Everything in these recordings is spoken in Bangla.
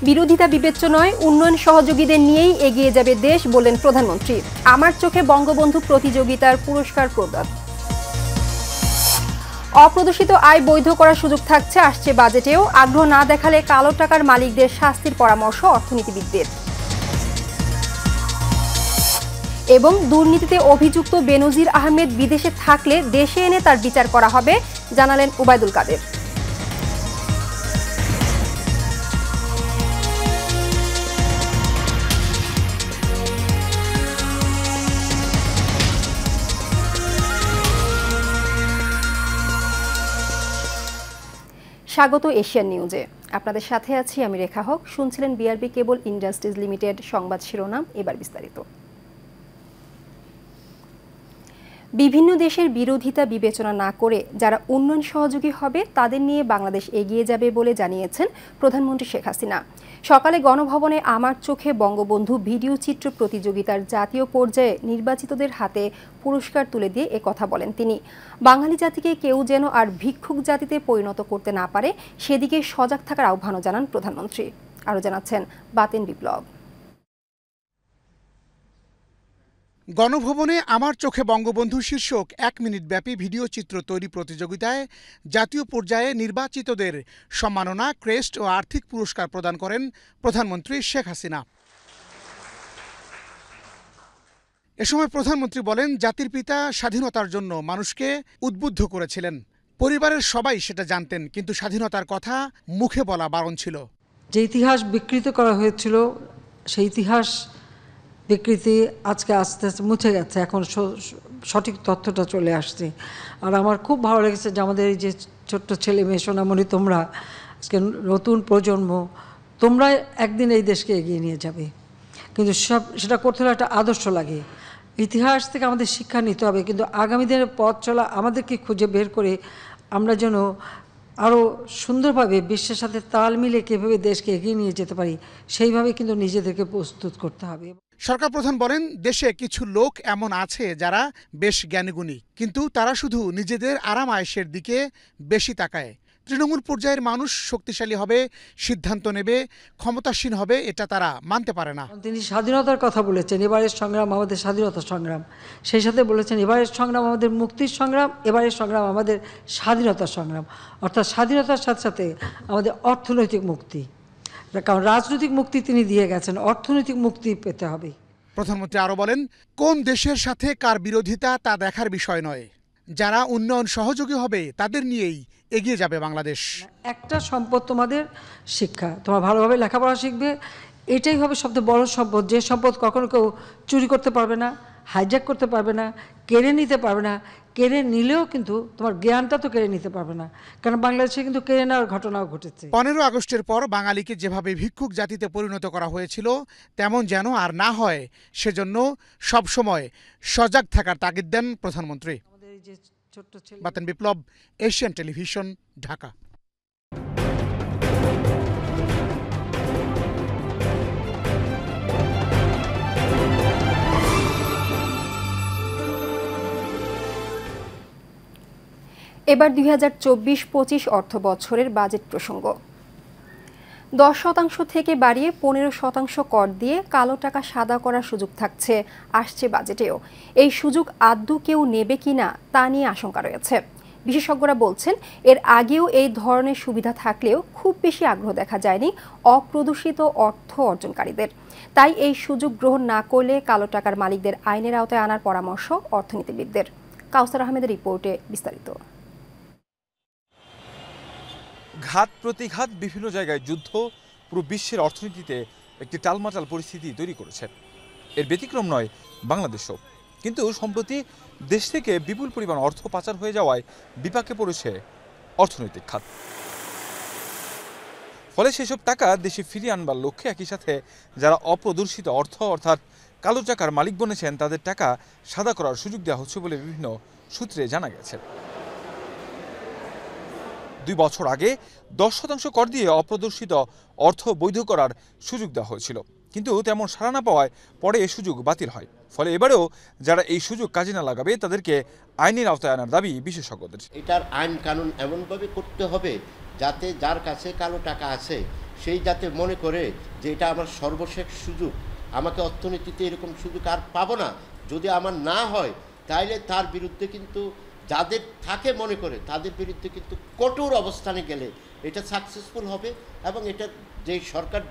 বিরোধিতা বিবেচ্য নয়, উন্নয়ন সহযোগীদের নিয়েই এগিয়ে যাবে দেশ, বললেন প্রধানমন্ত্রী। আমার চোখে বঙ্গবন্ধু প্রতিযোগিতার পুরস্কার প্রদান। অপ্রদর্শিত আয় বৈধ করার সুযোগ থাকছে আসছে বাজেটেও। আগ্রহ না দেখালে কালো টাকার মালিকদের শাস্তির পরামর্শ অর্থনীতিবিদদের। এবং দুর্নীতিতে অভিযুক্ত বেনজির আহমেদ বিদেশে থাকলে দেশে এনে তার বিচার করা হবে, জানালেন ওবায়দুল কাদের। স্বাগত এশিয়ান নিউজে, আপনাদের সাথে আছি আমি রেখা হক। শুনছিলেন বিআরবি কেবল ইন্ডাস্ট্রিজ লিমিটেড সংবাদ শিরোনাম, এবার বিস্তারিত। বিভিন্ন দেশের বিরোধিতা বিবেচনা না করে যারা উন্নয়ন সহযোগী হবে তাদের নিয়ে বাংলাদেশ এগিয়ে যাবে বলে জানিয়েছেন প্রধানমন্ত্রী শেখ হাসিনা। সকালে গণভবনে আমার চোখে বঙ্গবন্ধু ভিডিও চিত্র প্রতিযোগিতার জাতীয় পর্যায়ে নির্বাচিতদের হাতে পুরস্কার তুলে দিয়ে একথা বলেন তিনি। বাঙালি জাতিকে কেউ যেন আর ভিক্ষুক জাতিতে পরিণত করতে না পারে সেদিকে সজাগ থাকার আহ্বানও জানান প্রধানমন্ত্রী। আরও জানাচ্ছেন বাতেন বিপ্লব। গণভবনে আমার চোখে বঙ্গবন্ধু শীর্ষক 1 মিনিট ব্যাপী ভিডিও চিত্র তৈরি প্রতিযোগিতায় জাতীয় পর্যায়ে নির্বাচিতদের সম্মাননা, ক্রেস্ট ও আর্থিক পুরস্কার প্রদান করেন প্রধানমন্ত্রী শেখ হাসিনা। এ সময় প্রধানমন্ত্রী বলেন, জাতির পিতা স্বাধীনতার জন্য মানুষকে উদ্বুদ্ধ করেছিলেন। পরিবারের সবাই সেটা জানতেন, কিন্তু স্বাধীনতার কথা মুখে বলা বারণ ছিল। যে ইতিহাস বিকৃত করা হয়েছিল সেই ইতিহাস বিকৃতি আজকে আস্তে আস্তে মুছে গেছে, এখন সঠিক তথ্যটা চলে আসছে। আর আমার খুব ভালো লেগেছে যে আমাদের এই যে ছোট্ট ছেলে মেয়ে সোনামণি, তোমরা আজকে নতুন প্রজন্ম, তোমরা একদিন এই দেশকে এগিয়ে নিয়ে যাবে। কিন্তু সেটা করতে হলে একটা আদর্শ লাগে। ইতিহাস থেকে আমাদের শিক্ষা নিতে হবে, কিন্তু আগামী দিনের পথ চলা আমাদেরকে খুঁজে বের করে আমরা যেন আরও সুন্দরভাবে বিশ্বের সাথে তাল মিলে কীভাবে দেশকে এগিয়ে নিয়ে যেতে পারি সেইভাবে কিন্তু নিজেদেরকে প্রস্তুত করতে হবে। সরকার প্রধান বলেন, দেশে কিছু লোক এমন আছে যারা বেশ জ্ঞানীগুণী, কিন্তু তারা শুধু নিজেদের আরাম আয়েশের দিকে বেশি তাকায়। তৃণমূল পর্যায়ের মানুষ শক্তিশালী হবে, সিদ্ধান্ত নেবে, ক্ষমতাসীন হবে, এটা তারা মানতে পারে না। তিনি স্বাধীনতার কথা বলেছেন, এবারের সংগ্রাম আমাদের স্বাধীনতা সংগ্রাম। সেই সাথে বলেছেন এবারের সংগ্রাম আমাদের মুক্তির সংগ্রাম, এবারের সংগ্রাম আমাদের স্বাধীনতার সংগ্রাম। অর্থাৎ স্বাধীনতার সাথে সাথে আমাদের অর্থনৈতিক মুক্তি, কারণ রাজনৈতিক মুক্তি তিনি দিয়ে গেছেন, অর্থনৈতিক মুক্তি পেতে হবে। প্রধানমন্ত্রী আরও বলেন, কোন দেশের সাথে কার বিরোধিতা তা দেখার বিষয় নয়, যারা উন্নয়ন সহযোগী হবে তাদের নিয়েই এগিয়ে যাবে বাংলাদেশ। একটা সম্পদ তোমাদের শিক্ষা, তোমরা ভালোভাবে লেখাপড়া শিখবে, এটাই হবে সবচেয়ে বড় সম্পদ। যে সম্পদ কখনো কেউ চুরি করতে পারবে না, হাইজ্যাক করতে পারবে না, কেড়ে নিতে পারবে না। কেড়ে নিলেও কিন্তু তোমার জ্ঞানটা তো কেড়ে নিতে পারবে না, কারণ বাংলাদেশে কিন্তু কেড়ে নেওয়ার ঘটনাও ঘটেছে। 15 আগস্টের পর বাঙালিকে যেভাবে ভিক্ষুক জাতিতে পরিণত করা হয়েছিল তেমন যেন আর না হয়, সেজন্য সবসময় সজাগ থাকার তাগিদ দেন প্রধানমন্ত্রী। বাতেন বিপ্লব, এশিয়ান টেলিভিশন, ঢাকা। এবার 2024-25 অর্থ বছরের বাজেট প্রসঙ্গ। 10% থেকে বাড়িয়ে 15% কর দিয়ে কালো টাকা সাদা করার সুযোগ থাকছে আসছে বাজেটেও। এই সুযোগ আদৌ কেউ নেবে কিনা তা নিয়ে আশঙ্কা রয়েছে। বিশেষজ্ঞরা বলছেন, এর আগেও এই ধরনের সুবিধা থাকলেও খুব বেশি আগ্রহ দেখা যায়নি অপ্রদর্শিত অর্থ অর্জনকারীদের। তাই এই সুযোগ গ্রহণ না করলে কালো টাকার মালিকদের আইনের আওতায় আনার পরামর্শ অর্থনীতিবিদদের। কাউসার আহমেদের রিপোর্টে বিস্তারিত। ঘাত প্রতিঘাত, বিভিন্ন জায়গায় যুদ্ধ পুরো বিশ্বের অর্থনীতিতে একটি টালমাটাল পরিস্থিতি তৈরি করেছে। এর ব্যতিক্রম নয় বাংলাদেশও। কিন্তু সম্প্রতি দেশ থেকে বিপুল পরিমাণ অর্থ পাচার হয়ে যাওয়ায় বিপাকে পড়েছে অর্থনৈতিক খাত। ফলে সেসব টাকা দেশে ফিরিয়ে আনবার লক্ষ্যে একই সাথে যারা অপ্রদর্শিত অর্থ অর্থাৎ কালো টাকার মালিক বনেছেন তাদের টাকা সাদা করার সুযোগ দেওয়া হচ্ছে বলে বিভিন্ন সূত্রে জানা গেছে। 2 বছর আগে 10% কর দিয়ে অপ্রদর্শিত অর্থ বৈধ করার সুযোগ দেওয়া হয়েছিল, কিন্তু তেমন সাড়া না পাওয়ায় পরে এই সুযোগ বাতিল হয়। ফলে এবারেও যারা এই সুযোগ কাজে না লাগাবে তাদেরকে আইনের আওতায় আনার দাবি বিশেষজ্ঞদের। এটার আইন কানুন এমনভাবে করতে হবে যাতে যার কাছে কালো টাকা আছে সেই যাতে মনে করে যে এটা আমার সর্বশেষ সুযোগ, আমাকে অর্থনীতিতে এরকম সুযোগ আর পাবো না, যদি আমার না হয় তাইলে তার বিরুদ্ধে কিন্তু যাদের থাকে মনে করে তাদের বিরুদ্ধে কিন্তু কঠোর অবস্থানে গেলে এটা সাকসেসফুল হবে। এবং এটা যেই সরকার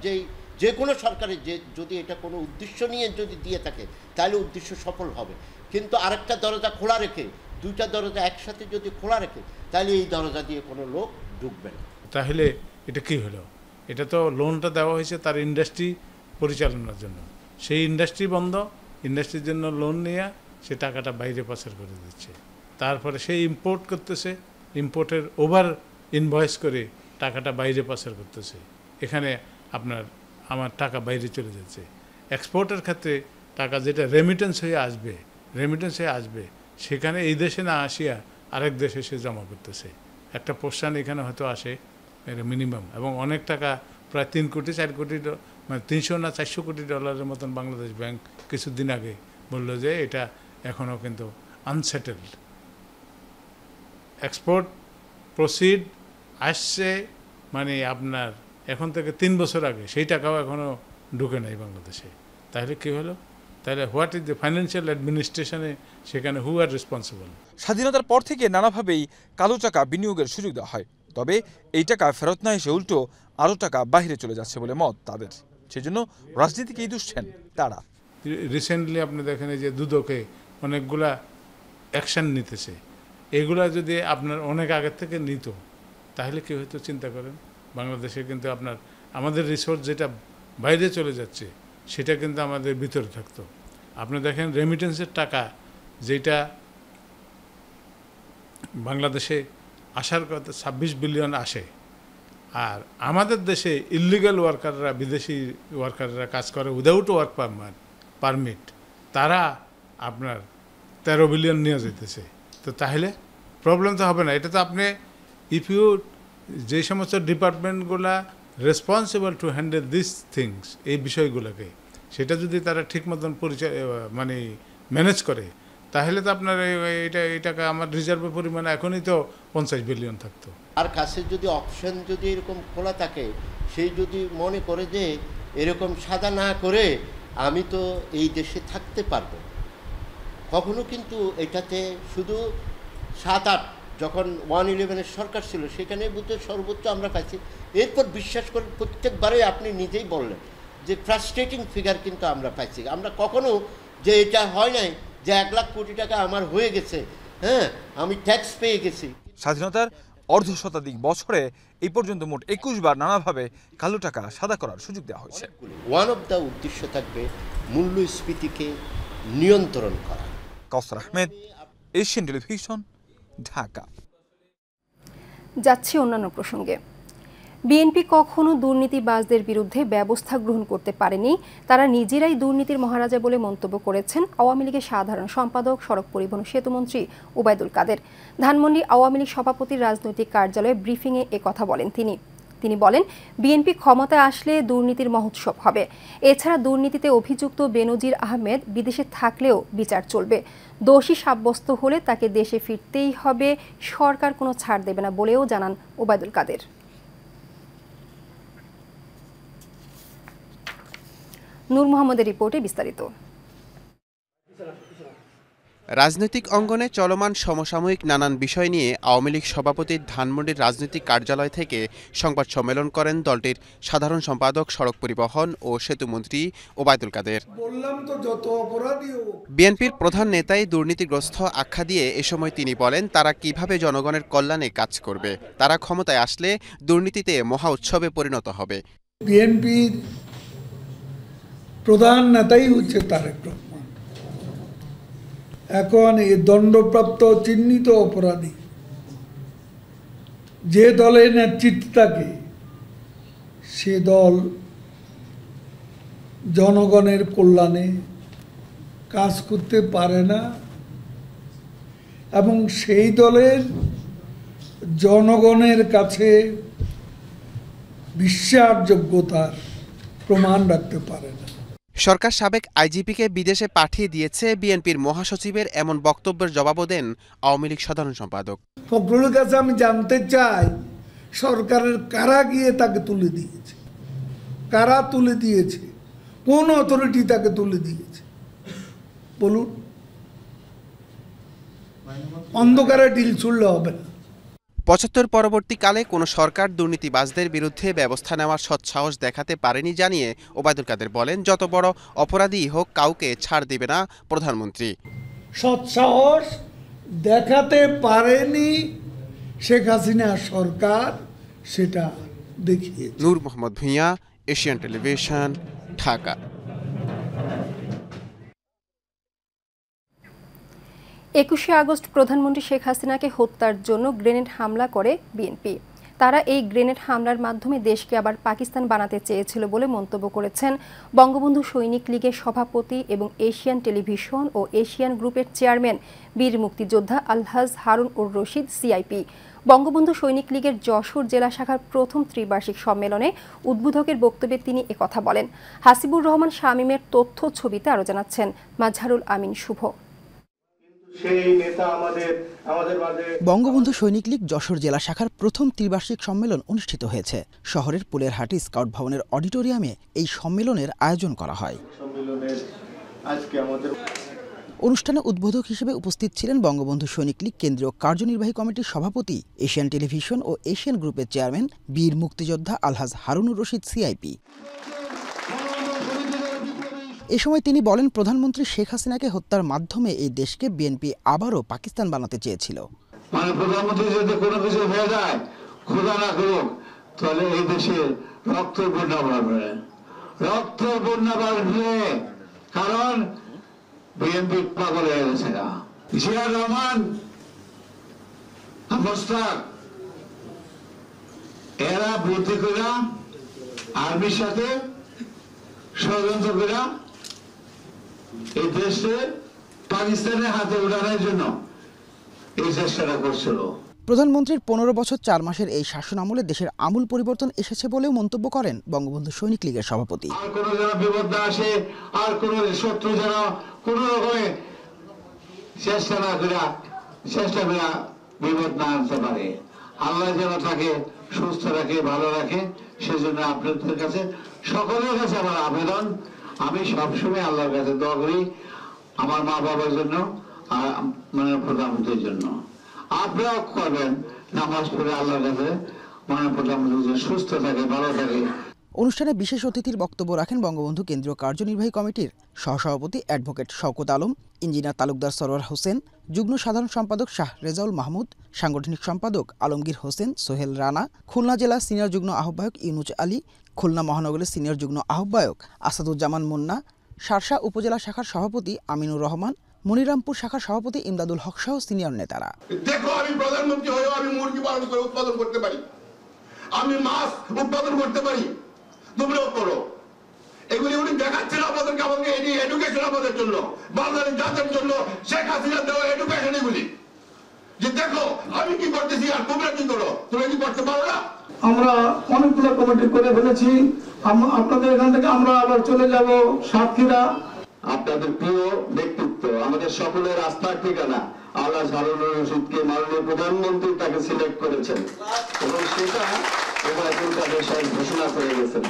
যে কোনো সরকারের যদি এটা কোনো উদ্দেশ্য নিয়ে যদি দিয়ে থাকে তাহলে উদ্দেশ্য সফল হবে। কিন্তু আরেকটা দরজা খোলা রেখে, দুইটা দরজা একসাথে যদি খোলা রেখে তাহলে এই দরজা দিয়ে কোনো লোক ঢুকবে না। তাহলে এটা কি হলো? এটা তো লোনটা দেওয়া হয়েছে তার ইন্ডাস্ট্রি পরিচালনার জন্য, সেই ইন্ডাস্ট্রি বন্ধ, ইন্ডাস্ট্রির জন্য লোন নিয়ে সে টাকাটা বাইরে পাচার করে দিচ্ছে। তারপরে সে ইম্পোর্ট করতেছে, ইম্পোর্টের ওভার ইনভয়েস করে টাকাটা বাইরে পাচার করতেছে। এখানে আমার টাকা বাইরে চলে যাচ্ছে। এক্সপোর্টের ক্ষেত্রে টাকা যেটা রেমিটেন্স হয়ে আসবে সেখানে এই দেশে না আসিয়া আরেক দেশে সে জমা করতেছে। একটা পোর্শন এখানে হয়তো আসে মিনিমাম, এবং অনেক টাকা প্রায় 3 কোটি 4 কোটি, মানে 300 না 400 কোটি ডলারের মতন বাংলাদেশ ব্যাংক কিছুদিন আগে বলল যে এটা এখনও কিন্তু আনসেটেলড। এক্সপোর্ট প্রসিড আসছে মানে আপনার এখন থেকে 3 বছর আগে, সেই টাকাও এখনও ঢুকে নাই বাংলাদেশে। তাহলে কী হলো? তাহলে হোয়াট ইজ দ্য ফাইন্যান্সিয়াল অ্যাডমিনিস্ট্রেশনে সেখানে হু আর রেসপন্সিবল? স্বাধীনতার পর থেকে নানাভাবেই কালো টাকা বিনিয়োগের সুযোগ দেওয়া হয়, তবে এই টাকা ফেরত না এসে উল্টো আরও টাকা বাইরে চলে যাচ্ছে বলে মত তাদের। সেজন্য রাজনীতিকেই দুষছেন তারা। রিসেন্টলি আপনি দেখেন যে দুদকে অনেকগুলা অ্যাকশান নিতেছে, এগুলা যদি আপনার অনেক আগের থেকে নিত তাহলে কী হয়তো চিন্তা করেন। বাংলাদেশে কিন্তু আমাদের রিসোর্স যেটা বাইরে চলে যাচ্ছে সেটা কিন্তু আমাদের ভিতরে থাকতো। আপনি দেখেন রেমিটেন্সের টাকা যেটা বাংলাদেশে আসার কথা 26 বিলিয়ন আসে, আর আমাদের দেশে ইলিগাল ওয়ার্কাররা, বিদেশি ওয়ার্কাররা কাজ করে উইদাউট ওয়ার্ক পারমিট, তারা আপনার 13 বিলিয়ন নিয়ে যেতেছে। তো তাহলে প্রবলেম তো হবে না। এটা তো আপনি যে সমস্ত ডিপার্টমেন্টগুলা responsible to handle this things, এই বিষয়গুলোকে, সেটা যদি তারা ঠিক মতন মানে ম্যানেজ করে তাহলে তো আপনার এই টাকা আমার রিজার্ভের পরিমাণ এখনই তো 50 বিলিয়ন থাকতো। আর কাছে যদি অপশন যদি এরকম খোলা থাকে, সেই যদি মনে করে যে এরকম সাদা না করে আমি তো এই দেশে থাকতে পারবো, কখনো কিন্তু এটাতে শুধু 7-8 যখন 111-এর সরকার ছিল সেখানে বুঝতে সর্বোচ্চ আমরা পাইছি। এরপর বিশ্বাস করে প্রত্যেকবারে আপনি নিজেই বললেন যে ফ্রাস্ট্রেটিং ফিগার কিন্তু আমরা পাইছি। আমরা কখনো যে এটা হয় নাই যে 1 লাখ কোটি টাকা আমার হয়ে গেছে, হ্যাঁ আমি ট্যাক্স পেয়ে গেছি। স্বাধীনতার অর্ধশতাধিক বছরে এই পর্যন্ত মোট 21 বার নানাভাবে কালো টাকা সাদা করার সুযোগ দেওয়া হয়েছে। ওয়ান অফ দ্য উদ্দেশ্য থাকবে মূল্যস্ফীতিকে নিয়ন্ত্রণ করা। কাউসার আহমেদ, এশিয়ান টেলিভিশন, ঢাকা। যাচ্ছি অন্যান্য প্রসঙ্গে। বিএনপি কখনো দুর্নীতিবাজদের বিরুদ্ধে ব্যবস্থা গ্রহণ করতে পারেনি, তারা নিজেরাই দুর্নীতির মহারাজা বলে মন্তব্য করেছেন আওয়ামী লীগের সাধারণ সম্পাদক, সড়ক পরিবহন ও সেতুমন্ত্রী ওবায়দুল কাদের। ধানমন্ডি আওয়ামী লীগ সভাপতির রাজনৈতিক কার্যালয়ে ব্রিফিংয়ে একথা বলেন তিনি বলেন, বিএনপি ক্ষমতায় আসলে দুর্নীতির মহোৎসব হবে। এছাড়া দুর্নীতিতে অভিযুক্ত বেনজির আহমেদ বিদেশে থাকলেও বিচার চলবে, দোষী সাব্যস্ত হলে তাকে দেশে ফিরতেই হবে, সরকার কোনো ছাড় দেবে না বলেও জানান ওবায়দুল কাদের। নূর মোহাম্মদের রিপোর্টে বিস্তারিত। রাজনৈতিক অঙ্গনে চলমান সমসাময়িক নানান বিষয় নিয়ে আওয়ামী লীগ সভাপতির ধানমন্ডির রাজনৈতিক কার্যালয় থেকে সংবাদ সম্মেলন করেন দলটির সাধারণ সম্পাদক, সড়ক পরিবহন ও সেতুমন্ত্রী ওবায়দুল কাদের। বিএনপির প্রধান নেতাই দুর্নীতিগ্রস্ত আখ্যা দিয়ে এ সময় তিনি বলেন, তারা কিভাবে জনগণের কল্যাণে কাজ করবে, তারা ক্ষমতায় আসলে দুর্নীতিতে মহা উৎসবে পরিণত হবে। বিএনপির প্রধান নেতাই হচ্ছে তারেক রহমান। এখন এই দণ্ডপ্রাপ্ত চিহ্নিত অপরাধী যে দলের নেতৃত্বে থাকে সে দল জনগণের কল্যাণে কাজ করতে পারে না, এবং সেই দলের জনগণের কাছে বিশ্বাসযোগ্যতার প্রমাণ রাখতে পারে না। সরকার সাবেক আইজিপিকে বিদেশে পাঠিয়ে দিয়েছে, বিএনপির মহাসচিবের এমন বক্তব্যের জবাবও দেন আওয়ামী লীগ সাধারণ সম্পাদক। ফখরুলের কাছে আমি জানতে চাই সরকারের কারা গিয়ে তাকে তুলে দিয়েছে। কারা তুলে দিয়েছে? কোন অথরিটি তাকে তুলে দিয়েছে বলুন? অন্ধকারে ডিল ছুড়লে হবে না। ৭৫ পরবর্তীকালে কোনো সরকার দুর্নীতিবাজদের বিরুদ্ধে ব্যবস্থা নেওয়ার সৎসাহস দেখাতে পারেনি জানিয়ে ওবায়দুল কাদের বলেন, যত বড় অপরাধী হোক কাউকে ছাড় দিবে না প্রধানমন্ত্রী। সৎসাহস দেখাতে পারেনি শেখ হাসিনা সরকার, সেটা দেখিয়েছে। নূর মোহাম্মদ ভূঁইয়া, এশিয়ান টেলিভিশন, ঢাকা। ২১শে আগস্ট প্রধানমন্ত্রী শেখ হাসিনাকে হত্যার জন্য গ্রেনেড হামলা করে বিএনপি। তারা এই গ্রেনেড হামলার মাধ্যমে দেশকে আবার পাকিস্তান বানাতে চেয়েছিল বলে মন্তব্য করেছেন বঙ্গবন্ধু সৈনিক লীগের সভাপতি এবং এশিয়ান টেলিভিশন ও এশিয়ান গ্রুপের চেয়ারম্যান বীর মুক্তিযোদ্ধা আলহাজ হারুন উর রশিদ সিআইপি। বঙ্গবন্ধু সৈনিক লীগের যশোর জেলা শাখার প্রথম ত্রিবার্ষিক সম্মেলনে উদ্বোধকের বক্তব্যে তিনি একথা বলেন। হাসিবুর রহমান শামীমের তথ্য ছবিতে আরও জানাচ্ছেন মাজহারুল আমিন শুভ। বঙ্গবন্ধু সৈনিক লীগ যশোর জেলা শাখার প্রথম ত্রিবার্ষিক সম্মেলন অনুষ্ঠিত হয়েছে। শহরের পুলেরহাটি স্কাউট ভবনের অডিটোরিয়ামে এই সম্মেলনের আয়োজন করা হয়। অনুষ্ঠানে উদ্বোধক হিসেবে উপস্থিত ছিলেন বঙ্গবন্ধু সৈনিক লীগ কেন্দ্রীয় কার্যনির্বাহী কমিটির সভাপতি, এশিয়ান টেলিভিশন ও এশিয়ান গ্রুপের চেয়ারম্যান বীর মুক্তিযোদ্ধা আলহাজ হারুনুর রশিদ সিআইপি। এ সময় তিনি বলেন, প্রধানমন্ত্রী শেখ হাসিনাকে হত্যার মাধ্যমে এই দেশকে বিএনপি আবারও পাকিস্তান বানাতে চেয়েছিল। প্রধানমন্ত্রী যদি কোনো কিছু হয়ে যায়, খোদা না করুক, তাহলে এই দেশে রক্তের বন্যা বাড়বে, রক্তের বন্যা বাড়বে। কারণ বিএনপি পাগল হয়ে গেছে না। জিয়া রহমান, মোশতাক, এরা বুদ্ধি করে আর্মির সাথে ষড়যন্ত্র করে এই দেশে পাকিস্তানের হাতে উঠানোর জন্য এই চেষ্টাটা করছিল। প্রধানমন্ত্রীর ১৫ বছর ৪ মাসের এই শাসন আমলে দেশের আমূল পরিবর্তন এসেছে বলেও মন্তব্য করেন বঙ্গবন্ধু সৈনিক লীগের সভাপতি। আর কোনো যেন বিপদ না আসে, আর কোনো শত্রু যেন কোনো রকমে চেষ্টা করে বিপদ না আনতে পারে। আল্লাহ যেন তাকে সুস্থ রাখে, ভালো রাখে। সেজন্য আপনাদের কাছে, সকলের কাছে আমার আবেদন, আমি সবসময় আল্লাহর কাছে দোয়া করি আমার মা বাবার জন্য আর মাননীয় প্রধানমন্ত্রীর জন্য। আপনারাও করবেন, নামাজ পড়ে আল্লাহর কাছে মাননীয় প্রধানমন্ত্রী সুস্থ থাকে, ভালো থাকে। অনুষ্ঠানে বিশেষ অতিথির বক্তব্য রাখেন বঙ্গবন্ধু কেন্দ্রীয় কার্যনির্বাহী কমিটির সহসভাপতি অ্যাডভোকেট শওকত আলম, ইঞ্জিনিয়ার তালুকদার সরওয়ার হোসেন, যুগ্ম সাধারণ সম্পাদক শাহ রেজাউল মাহমুদ, সাংগঠনিক সম্পাদক আলমগীর হোসেন, সোহেল রানা, খুলনা জেলা সিনিয়র যুগ্ম আহ্বায়ক ইউনুস আলী, খুলনা মহানগরের সিনিয়র যুগ্ম আহ্বায়ক আসাদুজ্জামান মুন্না, শার্শা উপজেলা শাখার সভাপতি আমিনুর রহমান, মনিরামপুর শাখার সভাপতি ইমদাদুল হক সহ সিনিয়র নেতারা। দেখো, আমি প্রধানমন্ত্রী হয়েও আমি মুরগি পালন করে উৎপাদন করতে পারি, আমি মাছ উৎপাদন করতে পারি, তোমরাও করো। এগুলি উনি দেখাচ্ছেন আমাদেরকে, আমাদের এডুকেশন, আমাদের জন্য, বাংলাদেশ জাতির জন্য শেখ হাসিনা দেওয়া এডুকেশন এগুলি, যে দেখো আমি কি করতেছি আর তোমরা কি করো, তোমরা কি করতে পারো না। আমরা অনেকগুলো কমিটি করে ফেলেছি। আপনাদের এখান থেকে আমরা আবার চলে যাব সাতক্ষীরা। আপনাদের প্রিয় ব্যক্তিত্ব, আমাদের সকলের আস্থার ঠিকানা আলহাজ হারুনুর রশিদকে মাননীয় প্রধানমন্ত্রী তাকে সিলেক্ট করেছেন এবং সেটা ওবায়দুল কাদের সাহেব ঘোষণা করে গেছেন।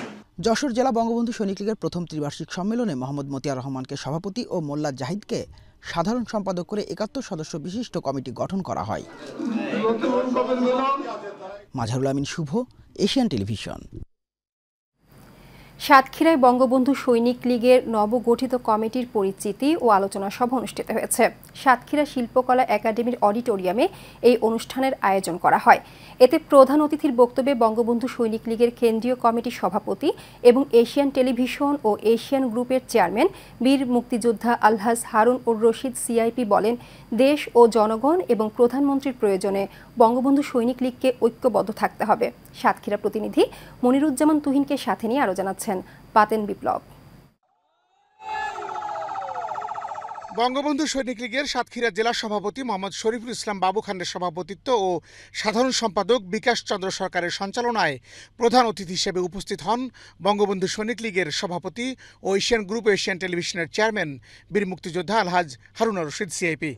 যশোর জেলা বঙ্গবন্ধু সৈনিক লীগের প্রথম ত্রিবার্ষিক সম্মেলনে মোহাম্মদ মতিয়ার রহমানকে সভাপতি ও মোল্লা জাহিদকে সাধারণ সম্পাদক করে ৭১ সদস্য বিশিষ্ট কমিটি গঠন করা হয়। মাজহারুল আমিন শুভ, এশিয়ান টেলিভিশন। সাতক্ষীরায় বঙ্গবন্ধু সৈনিক লীগের নবগঠিত কমিটির পরিচিতি ও আলোচনা সভা অনুষ্ঠিত হয়েছে। সাতক্ষীরা শিল্পকলা একাডেমির অডিটোরিয়ামে এই অনুষ্ঠানের আয়োজন করা হয়। এতে প্রধান অতিথির বক্তব্যে বঙ্গবন্ধু সৈনিক লীগের কেন্দ্রীয় কমিটির সভাপতি এবং এশিয়ান টেলিভিশন ও এশিয়ান গ্রুপের চেয়ারম্যান বীর মুক্তিযোদ্ধা আলহাজ হারুন উর রশিদ সিআইপি বলেন, দেশ ও জনগণ এবং প্রধানমন্ত্রীর প্রয়োজনে বঙ্গবন্ধু সৈনিক লীগকে ঐক্যবদ্ধ থাকতে হবে। সাতক্ষীরা প্রতিনিধি মনিরুজ্জামান তুহিনকে সাথে নিয়ে আরও জানাচ্ছেন পাতেন বিপ্লব। বঙ্গবন্ধু সৈনিক লীগের সাতক্ষীরা জেলা সভাপতি মোহাম্মদ শরীফুল ইসলাম বাবু খানের সভাপতিত্ব ও সাধারণ সম্পাদক বিকাশ চন্দ্র সরকারের সঞ্চালনায় প্রধান অতিথি হিসেবে উপস্থিত হন বঙ্গবন্ধু সৈনিক লীগের সভাপতি ও এশিয়ান গ্রুপ ও এশিয়ান টেলিভিশনের চেয়ারম্যান বীর মুক্তিযোদ্ধা আলহাজ হারুনুর রশিদ সিআইপি।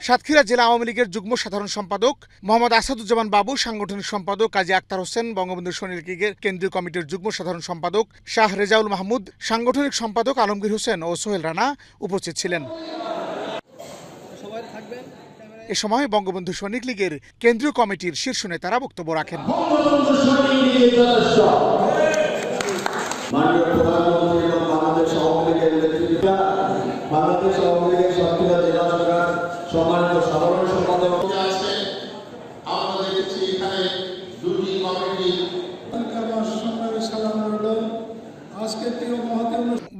সাতক্ষীরা জেলা আওয়ামী লীগের যুগ্ম সাধারণ সম্পাদক মোহাম্মদ আসাদুজ্জামান বাবু, সাংগঠনিক সম্পাদক কাজী আক্তার হোসেন, বঙ্গবন্ধু সৈনিক লীগের কেন্দ্রীয় কমিটির যুগ্ম সাধারণ সম্পাদক শাহ রেজাউল মাহমুদ, সাংগঠনিক সম্পাদক আলমগীর হোসেন ও সোহেল রানা উপস্থিত ছিলেন। এ সময় বঙ্গবন্ধু সৈনিক লীগের কেন্দ্রীয় কমিটির শীর্ষ নেতারা বক্তব্য রাখেন। সম্মানিত সাধারণ সম্পাদক আছে, আমরা দেখেছি এখানে দুটি কমিটি।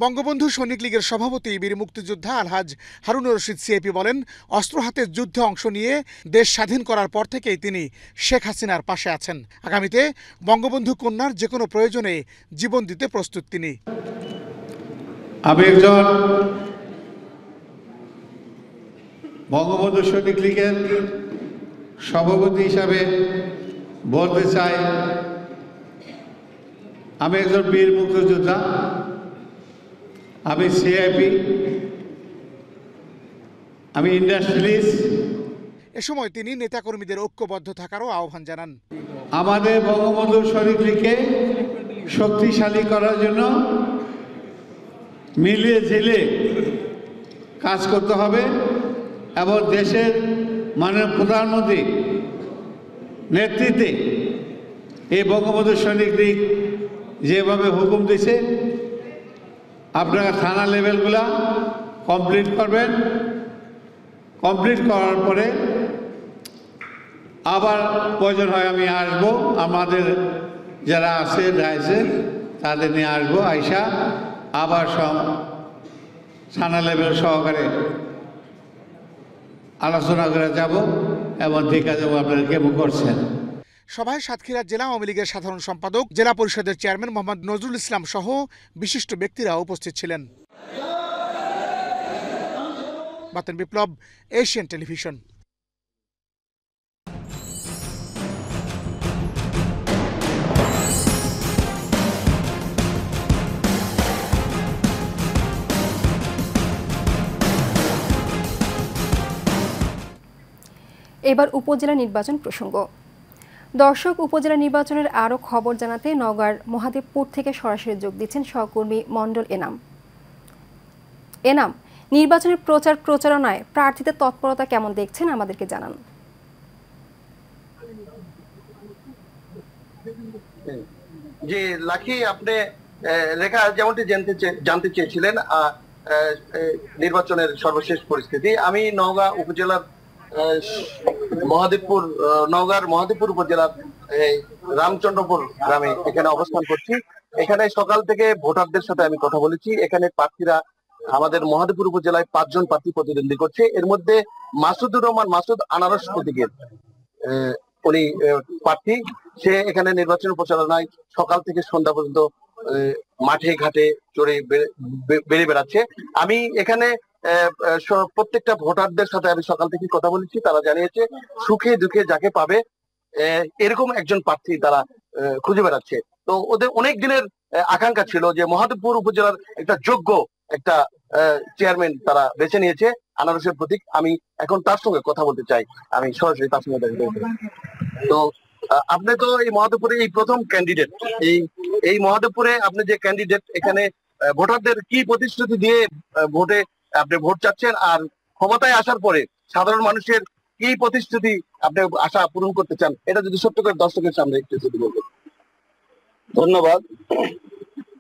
বঙ্গবন্ধু সৈনিক লীগের সভাপতি বীর মুক্তিযোদ্ধা আলহাজ হারুনুর রশিদ সিআইপি বলেন, অস্ত্র হাতে যুদ্ধে অংশ নিয়ে দেশ স্বাধীন করার পর থেকেই তিনি শেখ হাসিনার পাশে আছেন। আগামীতে বঙ্গবন্ধু কন্যার যে কোনো প্রয়োজনে জীবন দিতে প্রস্তুত তিনি। আমি একজন বঙ্গবন্ধু সৈনিক লীগের সভাপতি হিসাবে বলতে চাই, আমি একজন বীর মুক্তিযোদ্ধা, আমি সিআইপি, আমি ইন্ডাস্ট্রিয়ালিস্ট। এ সময় তিনি নেতাকর্মীদের ঐক্যবদ্ধ থাকারও আহ্বান জানান। আমাদের বঙ্গবন্ধু সৈনিক লীগকে শক্তিশালী করার জন্য মিলিয়ে ঝিলে কাজ করতে হবে এবং দেশের মাননীয় প্রধানমন্ত্রী নেতৃত্বে এই বঙ্গবন্ধু সৈনিক লীগ যেভাবে হুকুম দিছে, আপনারা থানা লেভেলগুলা কমপ্লিট করবেন। কমপ্লিট করার পরে আবার প্রয়োজন হয় আমি আসবো, আমাদের যারা আছে তাদের নিয়ে আসবো, আইসা আবার সব থানা লেভেল সহকারে আলোচনা করে যাব এবং দেখা যাবো আপনারা কেমন করছেন। সভায় সাতক্ষীরা জেলা আওয়ামী লীগের সাধারণ সম্পাদক, জেলা পরিষদের চেয়ারম্যান মোহাম্মদ নজরুল ইসলাম সহ বিশিষ্ট ব্যক্তিরা উপস্থিত ছিলেন। বাতেন বিপ্লব, এশিয়ান টেলিভিশন। এবার উপজেলা নির্বাচন প্রসঙ্গ। দর্শক, উপজেলা নির্বাচনের আরও খবর জানাতে নওগাঁর মহাদেবপুর থেকে সরাসরি যোগ দিচ্ছেন সহকর্মী মণ্ডল এনাম। নির্বাচনের প্রচারণায় প্রার্থীদের তৎপরতা কেমন দেখছেন, আমাদেরকে জানান। জি লাকি, আপনি রেখা যেমনটি জানতে চেয়েছিলেন নির্বাচনের সর্বশেষ পরিস্থিতি। আমি নওগাঁ উপজেলার নওগাঁর মহাদেবপুর উপজেলার রামচন্দ্রপুর গ্রামে এখানে অবস্থান করছি। এখানে সকাল থেকে ভোটারদের সাথে আমি কথা বলেছি। এখানে প্রার্থীরা আমাদের মহাদেবপুর উপজেলায় 5 জন প্রার্থী প্রতিদ্বন্দ্বী করছে। এর মধ্যে মাসুদুর রহমান মাসুদ আনারস প্রতীকের উনি প্রার্থী। সে এখানে নির্বাচন প্রচারণায় সকাল থেকে সন্ধ্যা পর্যন্ত মাঠে ঘাটে চড়ে বেড়ে বেড়াচ্ছে। আমি এখানে প্রত্যেকটা ভোটারদের সাথে আমি সকাল থেকে কথা বলেছি। তারা জানিয়েছে সুখে দুঃখে যাকে পাবে এরকম একজন প্রার্থী তারা খুঁজে বেড়াচ্ছে। তো ওদের অনেক দিনের আকাঙ্ক্ষা ছিল যে মহাদেবপুর উপজেলার একটা যোগ্য একটা চেয়ারম্যান তারা বেছে নিয়েছে আনারসের প্রতীক। আমি এখন তার সঙ্গে কথা বলতে চাই, আমি সরাসরি তার সঙ্গে দেখা করব। তো আপনি তো এই মহাদেবপুরে এই প্রথম ক্যান্ডিডেট, এই মহাদেবপুরে আপনি যে ক্যান্ডিডেট, এখানে ভোটারদের কি প্রতিশ্রুতি দিয়ে ভোটে আপনি ভোট চাচ্ছেন, আর ক্ষমতায় আসার পরে সাধারণ মানুষের কি প্রতিশ্রুতি আপনি আশা পূরণ করতে চান, এটা যদি সত্য করে দর্শকের সামনে একটু যদি বলবেন। ধন্যবাদ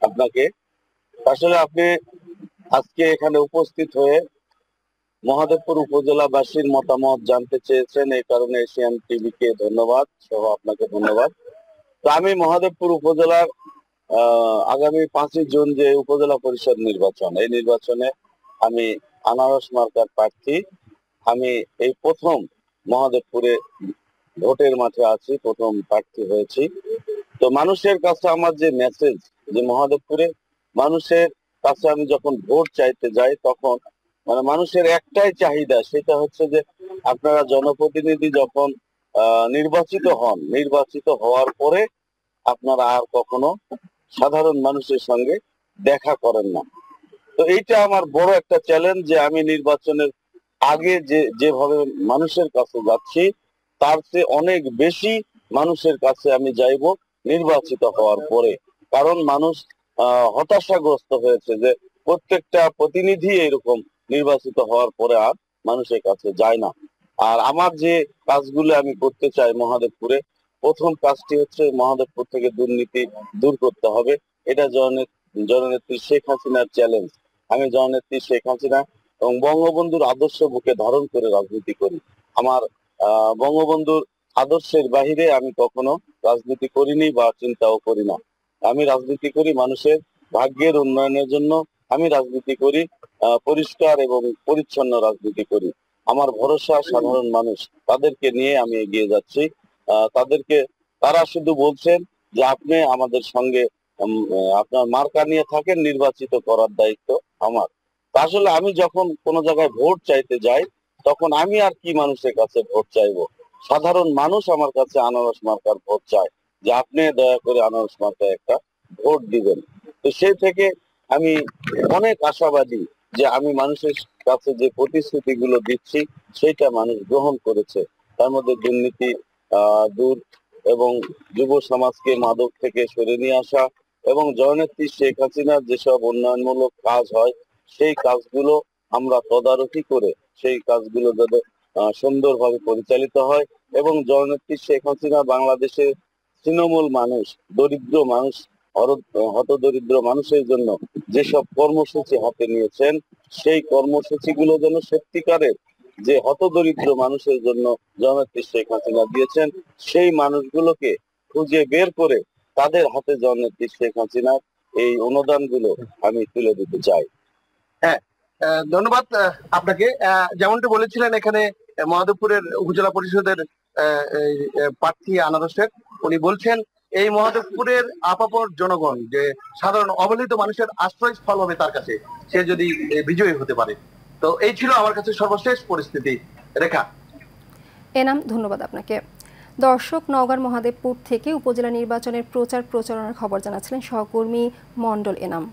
আপনাকে। আসলে আপনি আজকে এখানে উপস্থিত হয়ে মহাদেবপুর উপজেলাবাসীর মতামত জানতে চেয়েছেন, এই কারণে এশিয়ান টিভিকে ধন্যবাদ সহ আপনাকে ধন্যবাদ। তো আমি মহাদেবপুর উপজেলার আগামী 5ই জুন যে উপজেলা পরিষদ নির্বাচন, এই নির্বাচনে আমি আনারস মার্কার প্রার্থী। আমি এই প্রথম মহাদেবপুরে ভোটের মাঠে আছি, প্রথম প্রার্থী হয়েছি। তো মানুষের কাছে আমার যে মেসেজ, যে মহাদেবপুরে মানুষের কাছে আমি যখন ভোট চাইতে যাই তখন মানে মানুষের একটাই চাহিদা, সেটা হচ্ছে যে আপনারা জনপ্রতিনিধি যখন নির্বাচিত হন, নির্বাচিত হওয়ার পরে আপনারা আর কখনো সাধারণ মানুষের সঙ্গে দেখা করেন না। তো এইটা আমার বড় একটা চ্যালেঞ্জ যে আমি নির্বাচনের আগে যেভাবে মানুষের কাছে যাচ্ছি তার চেয়ে অনেক বেশি মানুষের কাছে আমি যাইব নির্বাচিত হওয়ার পরে। কারণ মানুষ হতাশাগ্রস্ত হয়েছে যে প্রত্যেকটা প্রতিনিধি এরকম নির্বাচিত হওয়ার পরে আর মানুষের কাছে যায় না। আর আমার যে কাজগুলো আমি করতে চাই মহাদেবপুরে, প্রথম কাজটি হচ্ছে মহাদেবপুর থেকে দুর্নীতি দূর করতে হবে। এটা জননেত্রী শেখ হাসিনার চ্যালেঞ্জ। আমি জননেত্রী শেখ হাসিনা এবং বঙ্গবন্ধুর আদর্শ বুকে ধারণ করে রাজনীতি করি। আমার বঙ্গবন্ধুর আদর্শের বাহিরে আমি কখনো রাজনীতি করিনি বা চিন্তাও করি না। আমি রাজনীতি করি মানুষের ভাগ্যের উন্নয়নের জন্য। আমি রাজনীতি করি পরিষ্কার এবং পরিচ্ছন্ন রাজনীতি করি। আমার ভরসা সাধারণ মানুষ, তাদেরকে নিয়ে আমি এগিয়ে যাচ্ছি। তারা শুধু বলছেন যে আপনি আমাদের সঙ্গে আপনার মার্কা নিয়ে থাকেন, নির্বাচিত করার দায়িত্ব আমার। আসলে আমি যখন কোনো জায়গায় ভোট চাইতে যাই তখন আমি আর কি মানুষের কাছে ভোট চাইবো? সাধারণ মানুষ আমার কাছে আনারস মার্কার ভোট চায় যে আপনি দয়া করে আনারস মার্কায় একটা ভোট দিবেন। তো সেই থেকে আমি অনেক আশাবাদী যে আমি মানুষের কাছে যে প্রতিশ্রুতি গুলো দিচ্ছি সেটা মানুষ গ্রহণ করেছে। তার মধ্যে দুর্নীতি দূর এবং যুব সমাজকে মাদক থেকে সরে নিয়ে আসা এবং জননেত্রী শেখ হাসিনার যেসব উন্নয়নমূলক কাজ হয় সেই কাজগুলো আমরা তদারকি করে সেই কাজগুলো যাতে সুন্দরভাবে পরিচালিত হয় এবং জননেত্রী শেখ হাসিনা বাংলাদেশের তৃণমূল মানুষ, দরিদ্র মানুষ, হতদরিদ্র মানুষের জন্য যেসব কর্মসূচি হাতে নিয়েছেন সেই কর্মসূচিগুলো যেন সত্যিকারের যে হতদরিদ্র মানুষের জন্য জননেত্রী শেখ হাসিনা দিয়েছেন সেই মানুষগুলোকে খুঁজে বের করে তাদের হাতে জননেত্রী শেখ হাসিনার এই অনুদানগুলো আমি তুলে দিতে চাই। হ্যাঁ, ধন্যবাদ আপনাকে। যেমনটি বলেছিলেন এখানে মহাদেবপুরের উপজেলা পরিষদের প্রার্থী আনারস শেখ, উনি বলছেন এই মহাদেবপুরের আপাপর জনগণ যে সাধারণ অবহেলিত মানুষের আশ্রয়স্থল হবে তার কাছে, সে যদি বিজয়ী হতে পারে। তো এই ছিল আমার কাছে সর্বশেষ পরিস্থিতি। রেখা। এনাম, ধন্যবাদ আপনাকে। দর্শক, নওগাঁর মহাদেবপুর থেকে উপজেলা নির্বাচনের প্রচারণার খবর জানাচ্ছিলেন সহকর্মী মণ্ডল এনাম।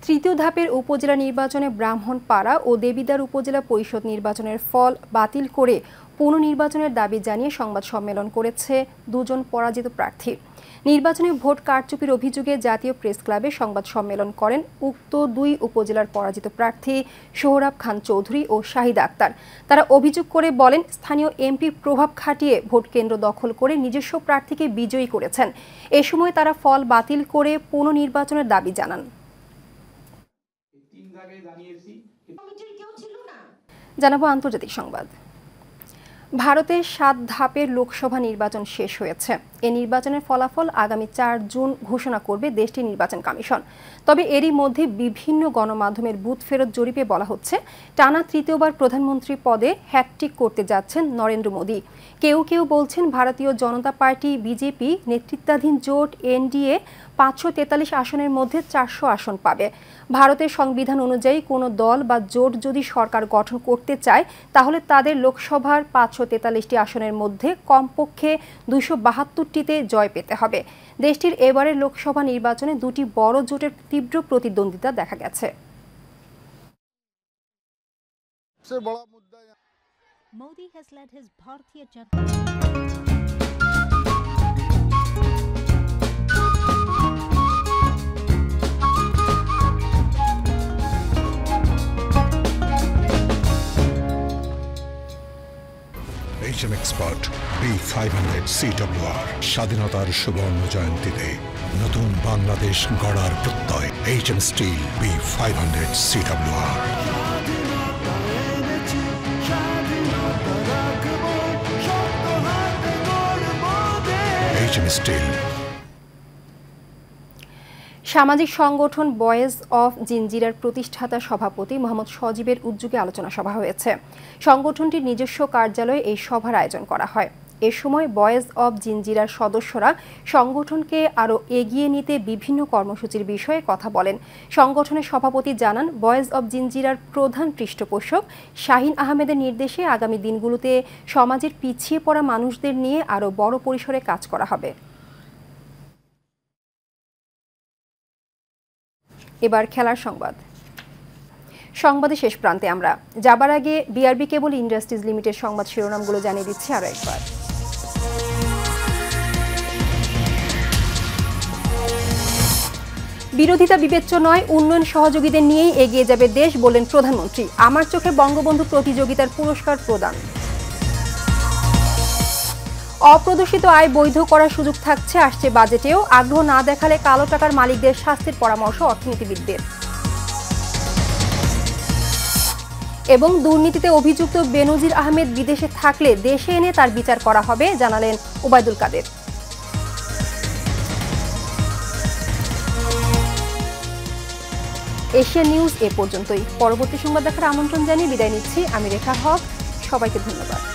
তৃতীয় ধাপের উপজেলা নির্বাচনে ব্রাহ্মণপাড়া ও দেবিদ্বার উপজেলা পরিষদ নির্বাচনের ফল বাতিল করে পুনর্নির্বাচনের দাবি জানিয়ে সংবাদ সম্মেলন করেছে দুজন পরাজিত প্রার্থী। নির্বাচনে ভোট কারচুপির অভিযোগে জাতীয় প্রেস ক্লাবে সংবাদ সম্মেলন করেন উক্ত দুই উপজেলার পরাজিত প্রার্থী সোহরাব খান চৌধুরী ও শাহিদ আক্তার। তারা অভিযোগ করে বলেন, স্থানীয় এমপি প্রভাব খাটিয়ে ভোট কেন্দ্র দখল করে নিজস্ব প্রার্থীকে বিজয়ী করেছেন। এ সময় তারা ফল বাতিল করে পুনর্নির্বাচনের দাবি জানান। জানাবো আন্তর্জাতিক সংবাদ। ভারতের 7 ধাপের লোকসভা নির্বাচন শেষ হয়েছে। এই নির্বাচনের ফলাফল আগামী 4 জুন ঘোষণা করবে দেশটির নির্বাচন কমিশন। তবে এরই মধ্যে বিভিন্ন গণমাধ্যমের বুথ ফেরত জরিপে বলা হচ্ছে টানা তৃতীয়বার প্রধানমন্ত্রী পদে হ্যাটট্রিক করতে যাচ্ছেন নরেন্দ্র মোদী। কেউ কেউ বলছেন ভারতীয় জনতা পার্টি বিজেপি নেতৃত্বাধীন জোট এনডিএ 543 আসনের মধ্যে 400 আসন পাবে। ভারতের সংবিধান অনুযায়ী কোনো দল বা জোট যদি সরকার গঠন করতে চায় তাহলে তাদের লোকসভার 543টি আসনের মধ্যে কমপক্ষে 272টিতে জয় পেতে হবে। দেশটির এবারের লোকসভা নির্বাচনে দুটি বড় জোটের তীব্র প্রতিদ্বন্দ্বিতা দেখা গেছে। Modi has led his Bharatiya HM Expert B500 CWR স্বাধীনতার সুবর্ণ জয়ন্তীতে নতুন বাংলাদেশ গড়ার প্রত্যয়। HM Steel B500 CWR। HM Steel। সামাজিক সংগঠন বয়েজ অফ জিঞ্জিরার প্রতিষ্ঠাতা সভাপতি মোহাম্মদ সজীবের উদ্যোগে আলোচনা সভা হয়েছে। সংগঠনটির নিজস্ব কার্যালয়ে এই সভার আয়োজন করা হয়। এ সময় বয়েজ অফ জিঞ্জিরার সদস্যরা সংগঠনকে আরও এগিয়ে নিতে বিভিন্ন কর্মসূচির বিষয়ে কথা বলেন। সংগঠনের সভাপতি জানান, বয়েজ অফ জিঞ্জিরার প্রধান পৃষ্ঠপোষক শাহিন আহমেদের নির্দেশে আগামী দিনগুলোতে সমাজের পিছিয়ে পড়া মানুষদের নিয়ে আরও বড় পরিসরে কাজ করা হবে। এবার খেলার সংবাদ। সংবাদে শেষ প্রান্তে আমরা যাবার আগে বিআরবি কেবল ইন্ডাস্ট্রিজ লিমিটেড সংবাদ শিরোনামগুলো জানিয়ে দিচ্ছি আরও একবার। বিরোধিতা বিবেচ্য নয়, উন্নয়ন সহযোগীদের নিয়েই এগিয়ে যাবে দেশ বললেন প্রধানমন্ত্রী। আমার চোখে বঙ্গবন্ধু প্রতিযোগিতার পুরস্কার প্রদান। অপ্রদর্শিত আয় বৈধ করার সুযোগ থাকছে আসছে বাজেটেও, আগ্রহ না দেখালে কালো টাকার মালিকদের শাস্তির পরামর্শ অর্থনীতিবিদদের। এবং দুর্নীতিতে অভিযুক্ত বেনজির আহমেদ বিদেশে থাকলে দেশে এনে তার বিচার করা হবে জানালেন ওবায়দুল কাদের। এশিয়া নিউজ এ পর্যন্তই। পরবর্তী সংবাদ দেখার আমন্ত্রণ জানিয়ে বিদায় নিচ্ছি আমি রেখা হক। সবাইকে ধন্যবাদ।